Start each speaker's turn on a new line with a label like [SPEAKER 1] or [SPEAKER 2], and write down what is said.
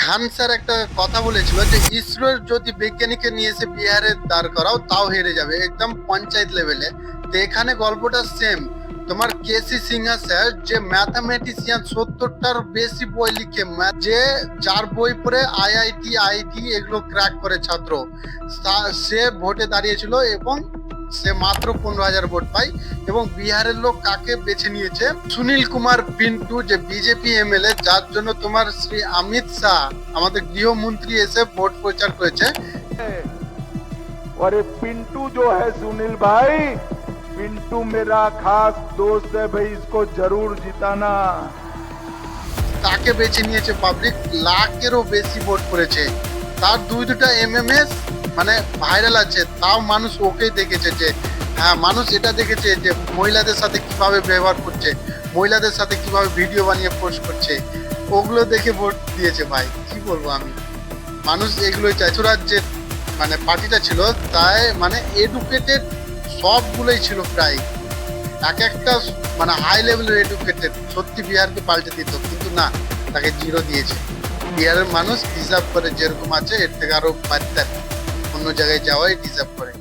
[SPEAKER 1] খান sir একটা কথা বলেছিল যে ইসরোর যদি বৈজ্ঞানিককে নিয়ে এসে বিহারে দাঁড় করাও তাও হেরে যাবে, একদম পঞ্চায়েত লেভেলে। তো এখানে গল্পটা সেম। তোমার কেসি সিনহা স্যার যে ম্যাথামেটিশিয়ান, 70টার বেশি বই লিখে, যে যার বই পড়ে আইআইটি আইটি এগুলো ক্র্যাক করে ছাত্র, সে ভোটে দাঁড়িয়েছিল এবং সে মাত্র 15,000 ভোট পায়। এবং বিহারের লোক কাকে বেছে নিয়েছে? সুনীল কুমার পিন্টু, যে বিজেপি এমএলএ, যার জন্য তোমার শ্রী অমিত শাহ আমাদের গৃহমন্ত্রী এসে ভোট প্রচার করেছে।
[SPEAKER 2] और ये पिंटू जो है सुनील भाई, पिंटू मेरा खास दोस्त है भाई, इसको जरूर जिताना।
[SPEAKER 1] তাকে বেছে নিয়েছে পাবলিক, লাখেরও বেশি ভোট করেছে। তার দুইটা এমএমএস মানে ভাইরাল আছে, তাও মানুষ ওকেই দেখেছে। যে হ্যাঁ, মানুষ এটা দেখেছে যে মহিলাদের সাথে কিভাবে ব্যবহার করছে, মহিলাদের সাথে কিভাবে ভিডিও বানিয়ে পোস্ট করছে, ওগুলো দেখে ভোট দিয়েছে। ভাই কি বলবো আমি, মানুষ এগুলোই চাইছে। ওরা যে মানে পার্টিটা ছিল তাই মানে এডুকেটেড সবগুলোই ছিল প্রায়, এক একটা মানে হাই লেভেলের এডুকেটেড। সত্যি বিহারকে পাল্টে দিত, কিন্তু না, তাকে জিরো দিয়েছে। বিহারের মানুষ ডিজার্ভ করে, যেরকম আছে এর থেকে আরো বাড়তে অন্য জায়গায় যাওয়াই ডিজার্ভ করে।